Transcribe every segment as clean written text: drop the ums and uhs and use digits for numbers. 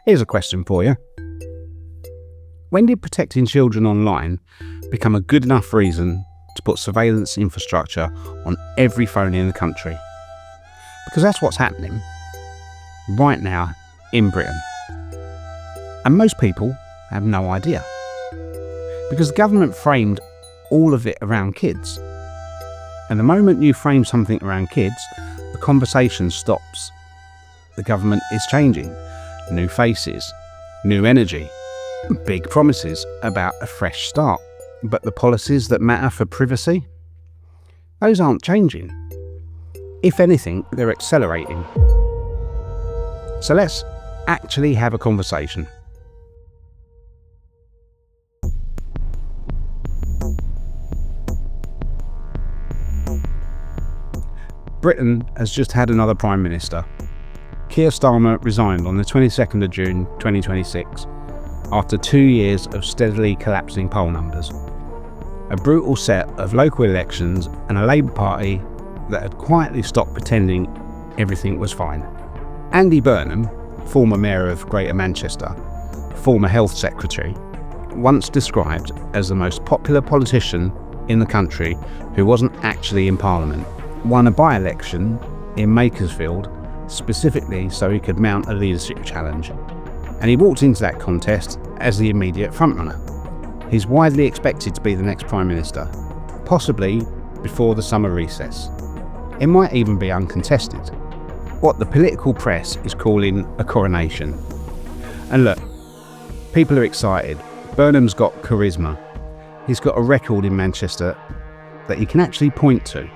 Here's a question for you. When did protecting children online become a good enough reason to put surveillance infrastructure on every phone in the country? Because that's what's happening right now in Britain. And most people have no idea. Because the government framed all of it around kids. And the moment you frame something around kids, the conversation stops. The government is changing. New faces, new energy, big promises about a fresh start. But the policies that matter for privacy, those aren't changing. If anything, they're accelerating. So let's actually have a conversation. Britain has just had another Prime Minister. Keir Starmer resigned on the 22nd of June 2026 after 2 years of steadily collapsing poll numbers. A brutal set of local elections and a Labour Party that had quietly stopped pretending everything was fine. Andy Burnham, former Mayor of Greater Manchester, former Health Secretary, once described as the most popular politician in the country who wasn't actually in Parliament, won a by-election in Makersfield specifically so he could mount a leadership challenge. And he walked into that contest as the immediate frontrunner. He's widely expected to be the next Prime Minister, possibly before the summer recess. It might even be uncontested, what the political press is calling a coronation. And look, people are excited. Burnham's got charisma. He's got a record in Manchester that he can actually point to.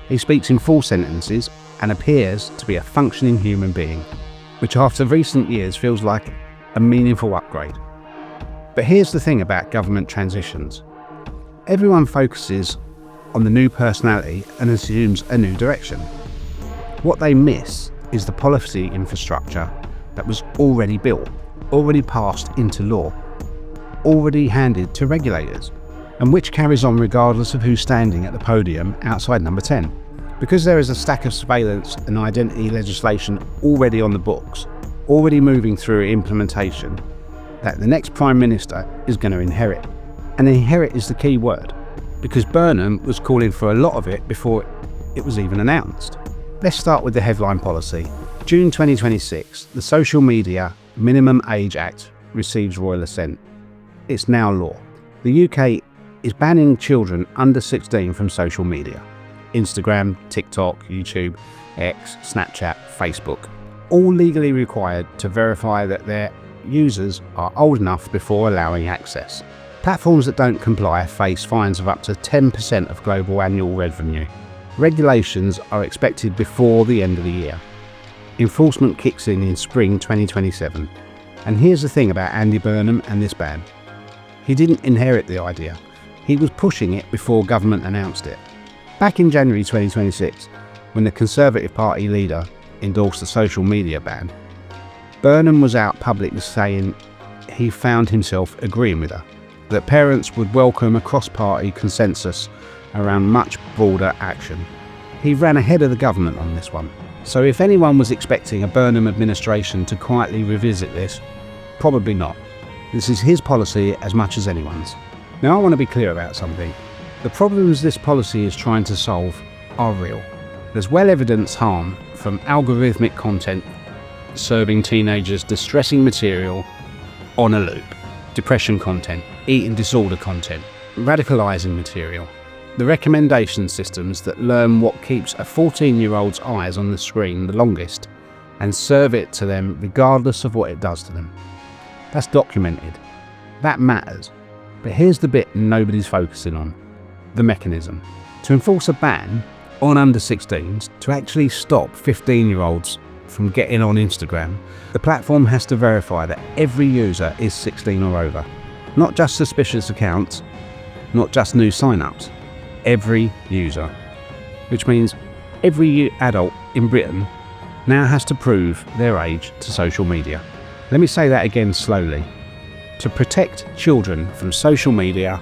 He speaks in full sentences and appears to be a functioning human being, which after recent years feels like a meaningful upgrade. But here's the thing about government transitions. Everyone focuses on the new personality and assumes a new direction. What they miss is the policy infrastructure that was already built, already passed into law, already handed to regulators, and which carries on regardless of who's standing at the podium outside number 10. Because there is a stack of surveillance and identity legislation already on the books, already moving through implementation, that the next Prime Minister is going to inherit. And inherit is the key word, because Burnham was calling for a lot of it before it was even announced. Let's start with the headline policy. June 2026, the Social Media Minimum Age Act receives royal assent. It's now law. The UK is banning children under 16 from social media. Instagram, TikTok, YouTube, X, Snapchat, Facebook. All legally required to verify that their users are old enough before allowing access. Platforms that don't comply face fines of up to 10% of global annual revenue. Regulations are expected before the end of the year. Enforcement kicks in spring 2027. And here's the thing about Andy Burnham and this ban. He didn't inherit the idea. He was pushing it before government announced it. Back in January 2026, when the Conservative Party leader endorsed the social media ban, Burnham was out publicly saying he found himself agreeing with her, that parents would welcome a cross-party consensus around much broader action. He ran ahead of the government on this one. So if anyone was expecting a Burnham administration to quietly revisit this, probably not. This is his policy as much as anyone's. Now I want to be clear about something. The problems this policy is trying to solve are real. There's well-evidenced harm from algorithmic content serving teenagers distressing material on a loop, depression content, eating disorder content, radicalizing material. The recommendation systems that learn what keeps a 14-year-old's eyes on the screen the longest and serve it to them regardless of what it does to them. That's documented. That matters. But here's the bit nobody's focusing on. The mechanism. To enforce a ban on under 16s, to actually stop 15-year-olds from getting on Instagram, the platform has to verify that every user is 16 or over. Not just suspicious accounts, not just new sign-ups. Every user. Which means every adult in Britain now has to prove their age to social media. Let me say that again slowly. To protect children from social media,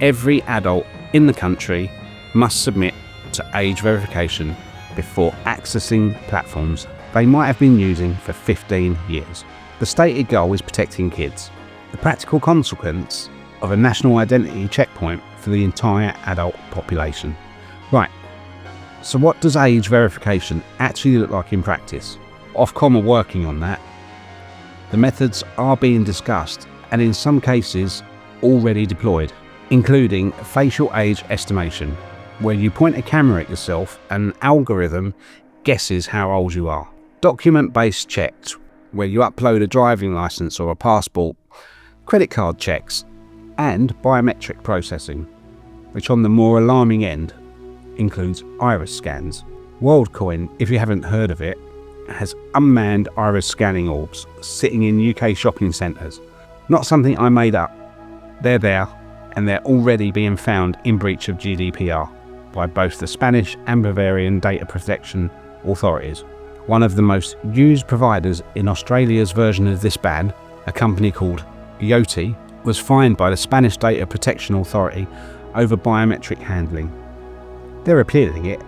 every adult in the country must submit to age verification before accessing platforms they might have been using for 15 years. The stated goal is protecting kids. The practical consequence of a national identity checkpoint for the entire adult population. Right, so what does age verification actually look like in practice? Ofcom are working on that. The methods are being discussed and in some cases already deployed, including facial age estimation, where you point a camera at yourself and an algorithm guesses how old you are. Document-based checks, where you upload a driving license or a passport, credit card checks, and biometric processing, which on the more alarming end includes iris scans. WorldCoin, if you haven't heard of it, has unmanned iris scanning orbs sitting in UK shopping centres. Not something I made up. They're there, and they're already being found in breach of GDPR by both the Spanish and Bavarian data protection authorities. One of the most used providers in Australia's version of this ban, a company called Yoti, was fined by the Spanish Data Protection Authority over biometric handling. They're appealing it,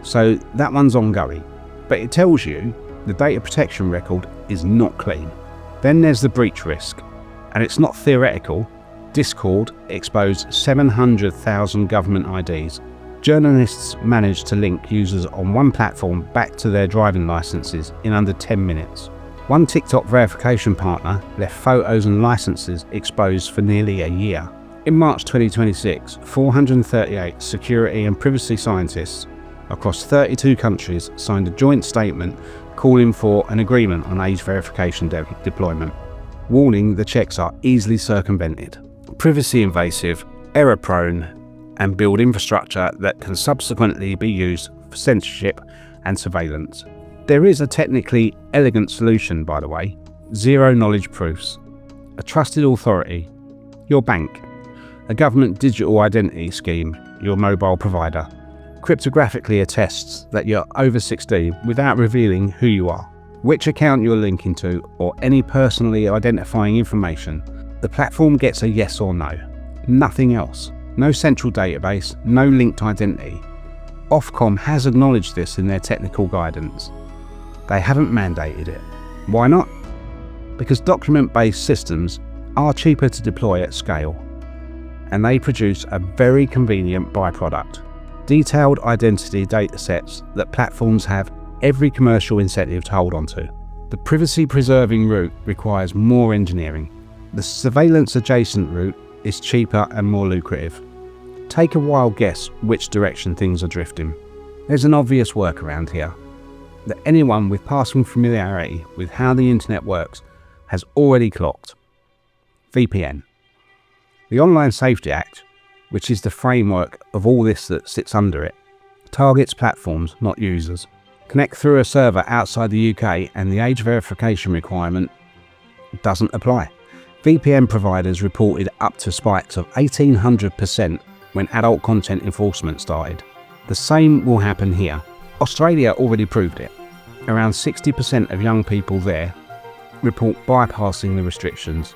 so that one's ongoing, but it tells you the data protection record is not clean. Then there's the breach risk, and it's not theoretical. Discord exposed 700,000 government IDs. Journalists managed to link users on one platform back to their driving licenses in under 10 minutes. One TikTok verification partner left photos and licenses exposed for nearly a year. In March 2026, 438 security and privacy scientists across 32 countries signed a joint statement calling for an agreement on age verification deployment, warning the checks are easily circumvented, privacy invasive, error prone, and build infrastructure that can subsequently be used for censorship and surveillance. There is a technically elegant solution, by the way: zero knowledge proofs. A trusted authority, your bank; a government digital identity scheme, your mobile provider, cryptographically attests that you're over 16 without revealing who you are, which account you're linking to, or any personally identifying information. The platform gets a yes or no. Nothing else. No central database, no linked identity. Ofcom has acknowledged this in their technical guidance. They haven't mandated it. Why not? Because document-based systems are cheaper to deploy at scale, and they produce a very convenient byproduct: detailed identity datasets that platforms have every commercial incentive to hold onto. The privacy-preserving route requires more engineering. The surveillance-adjacent route is cheaper and more lucrative. Take a wild guess which direction things are drifting. There's an obvious workaround here that anyone with passing familiarity with how the internet works has already clocked. VPN. The Online Safety Act, which is the framework of all this that sits under it, targets platforms, not users. Connect through a server outside the UK and the age verification requirement doesn't apply. VPN providers reported up to spikes of 1800% when adult content enforcement started. The same will happen here. Australia already proved it. Around 60% of young people there report bypassing the restrictions.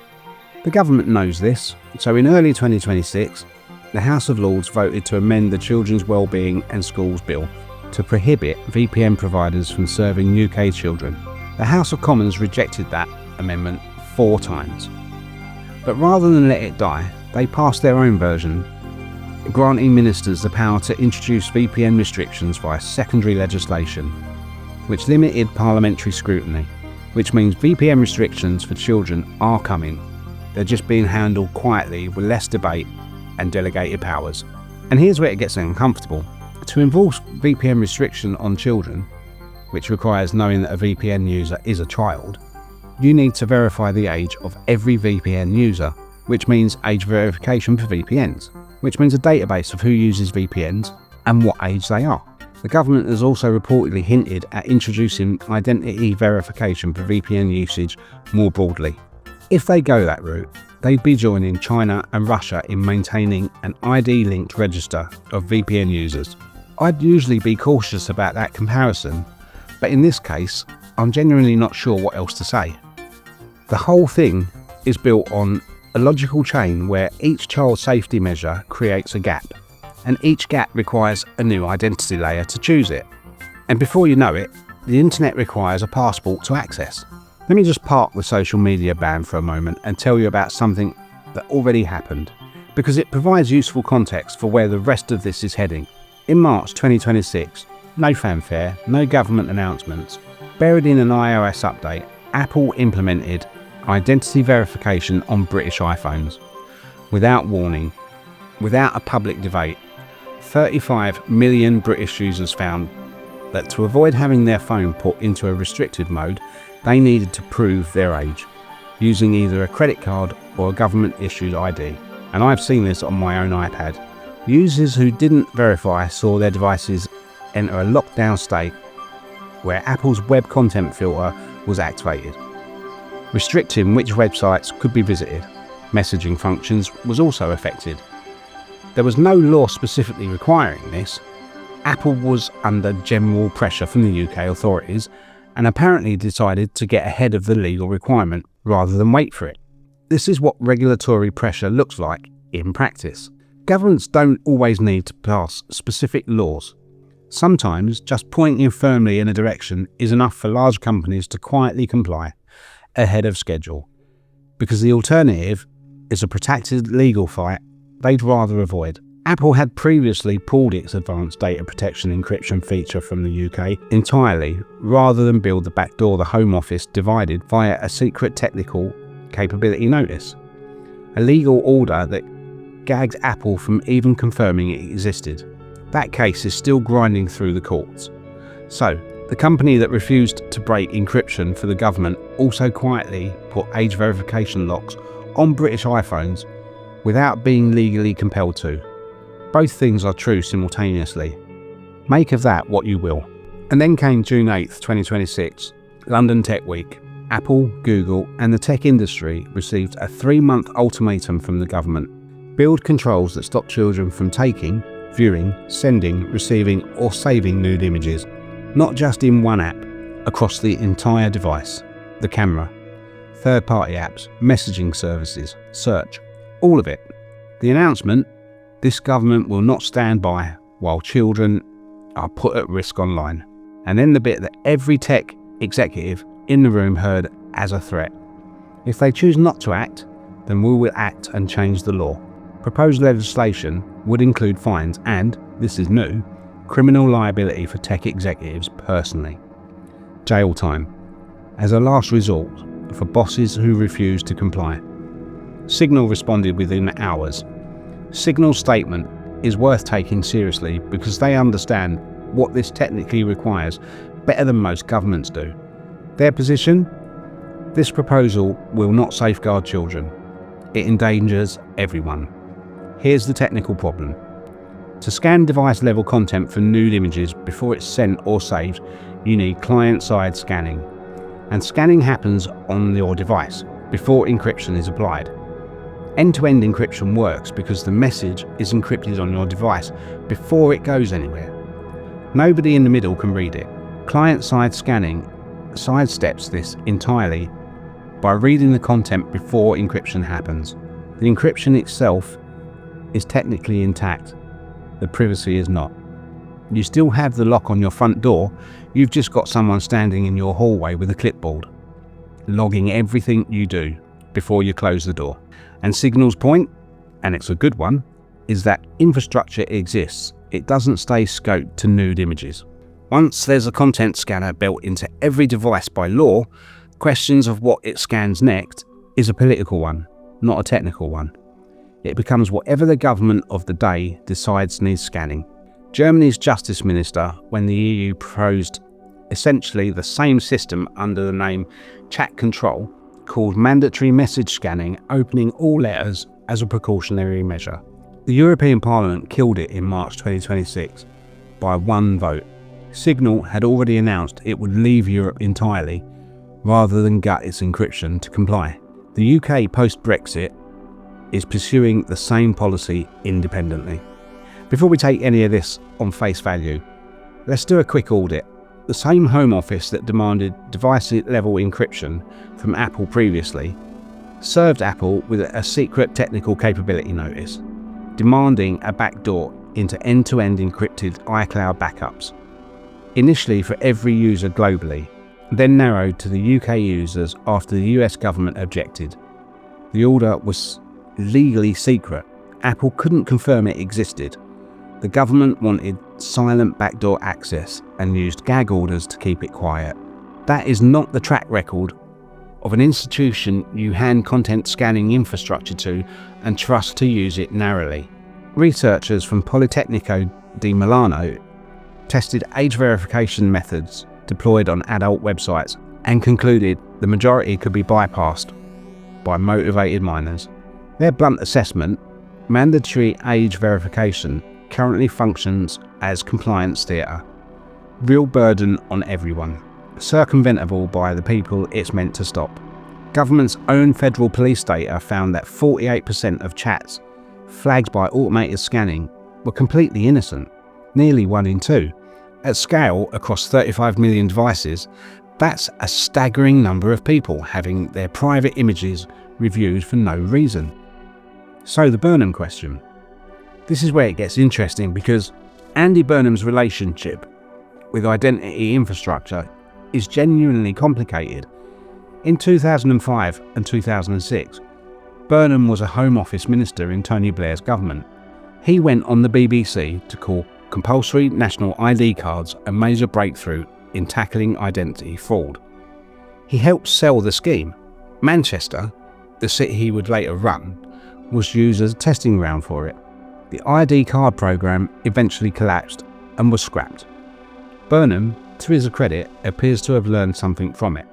The government knows this, so in early 2026, the House of Lords voted to amend the Children's Wellbeing and Schools Bill to prohibit VPN providers from serving UK children. The House of Commons rejected that amendment 4 times. But rather than let it die, they passed their own version, granting ministers the power to introduce VPN restrictions via secondary legislation, which limited parliamentary scrutiny, which means VPN restrictions for children are coming. They're just being handled quietly with less debate and delegated powers. And here's where it gets uncomfortable. To enforce VPN restriction on children, which requires knowing that a VPN user is a child, you need to verify the age of every VPN user, which means age verification for VPNs, which means a database of who uses VPNs and what age they are. The government has also reportedly hinted at introducing identity verification for VPN usage more broadly. If they go that route, they'd be joining China and Russia in maintaining an ID-linked register of VPN users. I'd usually be cautious about that comparison, but in this case, I'm genuinely not sure what else to say. The whole thing is built on a logical chain where each child safety measure creates a gap, and each gap requires a new identity layer to choose it. And before you know it, the internet requires a passport to access. Let me just park the social media ban for a moment and tell you about something that already happened, because it provides useful context for where the rest of this is heading. In March 2026, no fanfare, no government announcements, buried in an iOS update, Apple implemented identity verification on British iPhones. Without warning, without a public debate, 35 million British users found that to avoid having their phone put into a restricted mode, they needed to prove their age, using either a credit card or a government-issued ID. And I've seen this on my own iPad. Users who didn't verify saw their devices enter a lockdown state where Apple's web content filter was activated, restricting which websites could be visited. Messaging functions was also affected. There was no law specifically requiring this. Apple was under general pressure from the UK authorities and apparently decided to get ahead of the legal requirement rather than wait for it. This is what regulatory pressure looks like in practice. Governments don't always need to pass specific laws. Sometimes just pointing firmly in a direction is enough for large companies to quietly comply ahead of schedule, because the alternative is a protracted legal fight they'd rather avoid. Apple had previously pulled its advanced data protection encryption feature from the UK entirely, rather than build the backdoor the Home Office divided via a secret technical capability notice, a legal order that gagged Apple from even confirming it existed. That case is still grinding through the courts. So, the company that refused to break encryption for the government also quietly put age verification locks on British iPhones without being legally compelled to. Both things are true simultaneously. Make of that what you will. And then came June 8th, 2026, London Tech Week. Apple, Google and the tech industry received a 3-month ultimatum from the government. Build controls that stop children from taking, viewing, sending, receiving or saving nude images, not just in one app, across the entire device. The camera, third-party apps, messaging services, search, all of it. The announcement: this government will not stand by while children are put at risk online. And then the bit that every tech executive in the room heard as a threat: if they choose not to act, then we will act and change the law. Proposed legislation would include fines and, this is new, criminal liability for tech executives personally. Jail time, as a last resort for bosses who refuse to comply. Signal responded within hours. Signal's statement is worth taking seriously because they understand what this technically requires better than most governments do. Their position? This proposal will not safeguard children. It endangers everyone. Here's the technical problem. To scan device-level content for nude images before it's sent or saved, you need client-side scanning. And scanning happens on your device before encryption is applied. End-to-end encryption works because the message is encrypted on your device before it goes anywhere. Nobody in the middle can read it. Client-side scanning sidesteps this entirely by reading the content before encryption happens. The encryption itself is technically intact. The privacy is not. You still have the lock on your front door, you've just got someone standing in your hallway with a clipboard, logging everything you do before you close the door. And Signal's point, and it's a good one, is that infrastructure exists. It doesn't stay scoped to nude images. Once there's a content scanner built into every device by law, questions of what it scans next is a political one, not a technical one. It becomes whatever the government of the day decides needs scanning. Germany's justice minister, when the EU proposed essentially the same system under the name chat control, called mandatory message scanning, opening all letters as a precautionary measure. The European Parliament killed it in March 2026 by one vote. Signal had already announced it would leave Europe entirely rather than gut its encryption to comply. The UK post-Brexit is pursuing the same policy independently. Before we take any of this on face value, let's do a quick audit. The same Home Office that demanded device-level encryption from Apple previously served Apple with a secret technical capability notice, demanding a backdoor into end-to-end encrypted iCloud backups, initially for every user globally, then narrowed to the UK users after the US government objected. The order was legally secret. Apple couldn't confirm it existed. The government wanted silent backdoor access and used gag orders to keep it quiet. That is not the track record of an institution you hand content scanning infrastructure to and trust to use it narrowly. Researchers from Politecnico di Milano tested age verification methods deployed on adult websites and concluded the majority could be bypassed by motivated minors. Their blunt assessment: mandatory age verification currently functions as compliance theatre, real burden on everyone, circumventable by the people it's meant to stop. Government's own federal police data found that 48% of chats flagged by automated scanning were completely innocent, nearly 1 in 2. At scale, across 35 million devices, that's a staggering number of people having their private images reviewed for no reason. So the Burnham question. This is where it gets interesting, because Andy Burnham's relationship with identity infrastructure is genuinely complicated. In 2005 and 2006, Burnham was a Home Office minister in Tony Blair's government. He went on the BBC to call compulsory national ID cards a major breakthrough in tackling identity fraud. He helped sell the scheme. Manchester, the city he would later run, was used as a testing ground for it. The ID card programme eventually collapsed and was scrapped. Burnham, to his credit, appears to have learned something from it.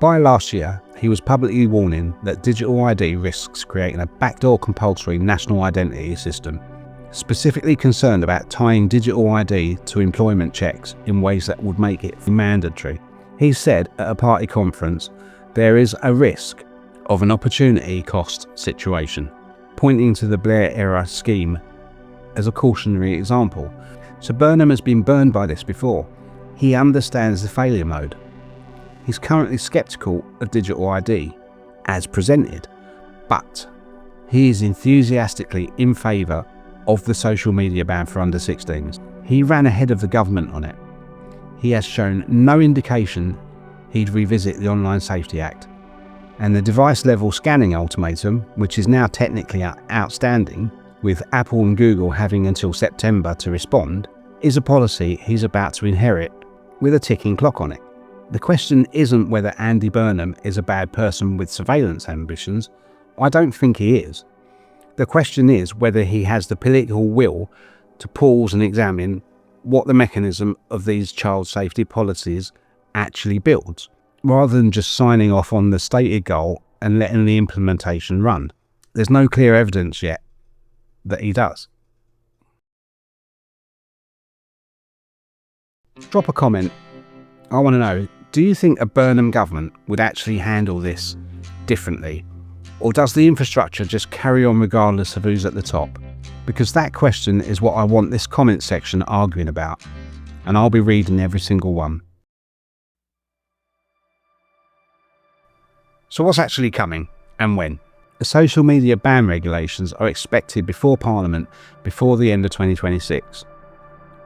By last year, he was publicly warning that digital ID risks creating a backdoor compulsory national identity system, specifically concerned about tying digital ID to employment checks in ways that would make it mandatory. He said at a party conference, there is a risk of an opportunity cost situation, pointing to the Blair-era scheme as a cautionary example. So Burnham has been burned by this before. He understands the failure mode. He's currently sceptical of digital ID as presented, but he is enthusiastically in favour of the social media ban for under 16s. He ran ahead of the government on it. He has shown no indication he'd revisit the Online Safety Act. And the device-level scanning ultimatum, which is now technically outstanding, with Apple and Google having until September to respond, is a policy he's about to inherit with a ticking clock on it. The question isn't whether Andy Burnham is a bad person with surveillance ambitions. I don't think he is. The question is whether he has the political will to pause and examine what the mechanism of these child safety policies actually builds, rather than just signing off on the stated goal and letting the implementation run. There's no clear evidence yet that he does. Drop a comment. I want to know, do you think a Burnham government would actually handle this differently? Or does the infrastructure just carry on regardless of who's at the top? Because that question is what I want this comment section arguing about, and I'll be reading every single one. So what's actually coming, and when? The social media ban regulations are expected before Parliament before the end of 2026,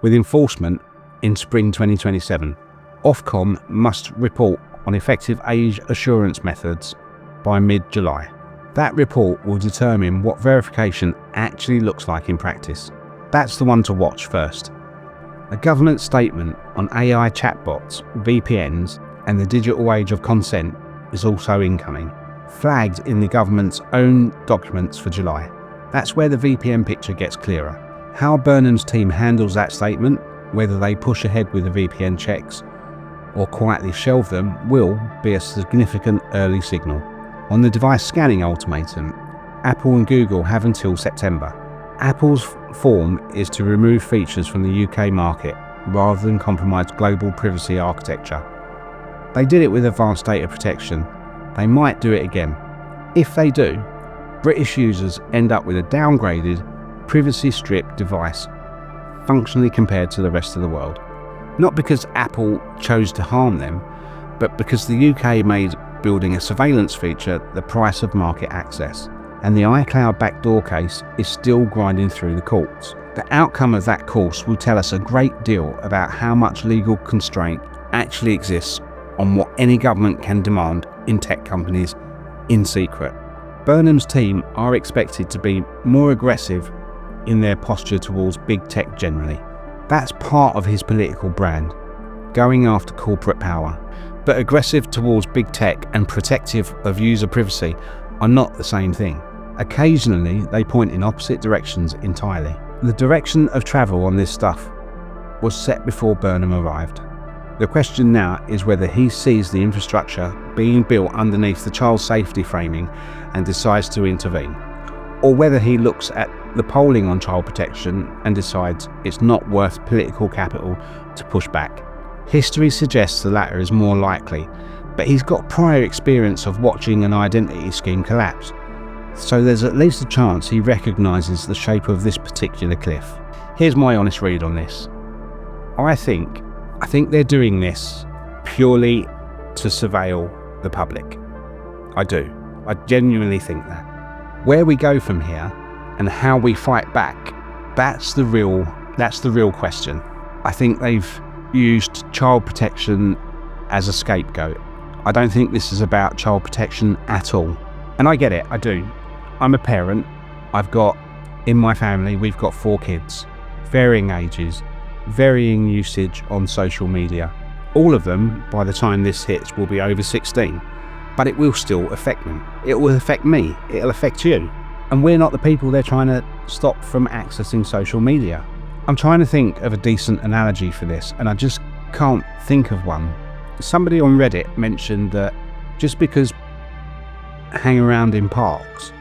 with enforcement in spring 2027. Ofcom must report on effective age assurance methods by mid-July. That report will determine what verification actually looks like in practice. That's the one to watch first. A government statement on AI chatbots, VPNs, and the digital age of consent is also incoming, flagged in the government's own documents for July. That's where the VPN picture gets clearer. How Burnham's team handles that statement, whether they push ahead with the VPN checks or quietly shelve them, will be a significant early signal. On the device scanning ultimatum, Apple and Google have until September. Apple's form is to remove features from the UK market rather than compromise global privacy architecture. They did it with advanced data protection. They might do it again. If they do, British users end up with a downgraded, privacy-stripped device, functionally compared to the rest of the world. Not because Apple chose to harm them, but because the UK made building a surveillance feature the price of market access. And the iCloud backdoor case is still grinding through the courts. The outcome of that course will tell us a great deal about how much legal constraint actually exists on what any government can demand in tech companies in secret. Burnham's team are expected to be more aggressive in their posture towards big tech generally. That's part of his political brand, going after corporate power. But aggressive towards big tech and protective of user privacy are not the same thing. Occasionally, they point in opposite directions entirely. The direction of travel on this stuff was set before Burnham arrived. The question now is whether he sees the infrastructure being built underneath the child safety framing and decides to intervene, or whether he looks at the polling on child protection and decides it's not worth political capital to push back. History suggests the latter is more likely, but he's got prior experience of watching an identity scheme collapse, so there's at least a chance he recognises the shape of this particular cliff. Here's my honest read on this. I think they're doing this purely to surveil the public. I do. I genuinely think that. Where we go from here and how we fight back, that's the real question. I think they've used child protection as a scapegoat. I don't think this is about child protection at all. And I get it, I do. I'm a parent. In my family, we've got 4 kids, varying ages, varying usage on social media. All of them, by the time this hits, will be over 16, but it will still affect them. It will affect me. It'll affect you. And we're not the people they're trying to stop from accessing social media. I'm trying to think of a decent analogy for this, and I just can't think of one. Somebody on Reddit mentioned that just because hang around in parks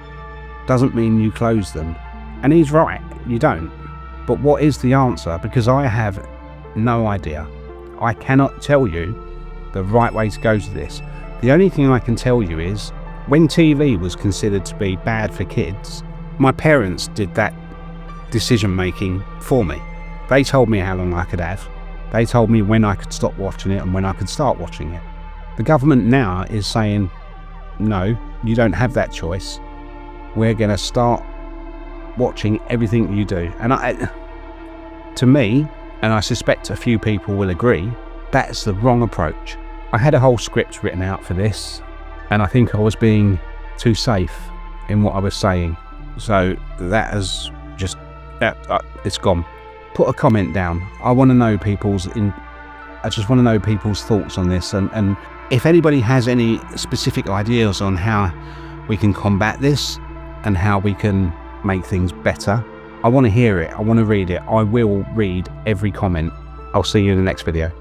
doesn't mean you close them. And he's right, you don't. But what is the answer? Because I have no idea. I cannot tell you the right way to go to this. The only thing I can tell you is, when TV was considered to be bad for kids, my parents did that decision making for me. They told me how long I could have. They told me when I could stop watching it and when I could start watching it. The government now is saying, no, you don't have that choice. We're going to start watching everything you do. And to me, and I suspect a few people will agree, that's the wrong approach. I had a whole script written out for this, and I think I was being too safe in what I was saying. So that has just, it's gone. Put a comment down. I want to know I just want to know people's thoughts on this, and if anybody has any specific ideas on how we can combat this and how we can make things better, I want to hear it. I want to read it. I will read every comment. I'll see you in the next video.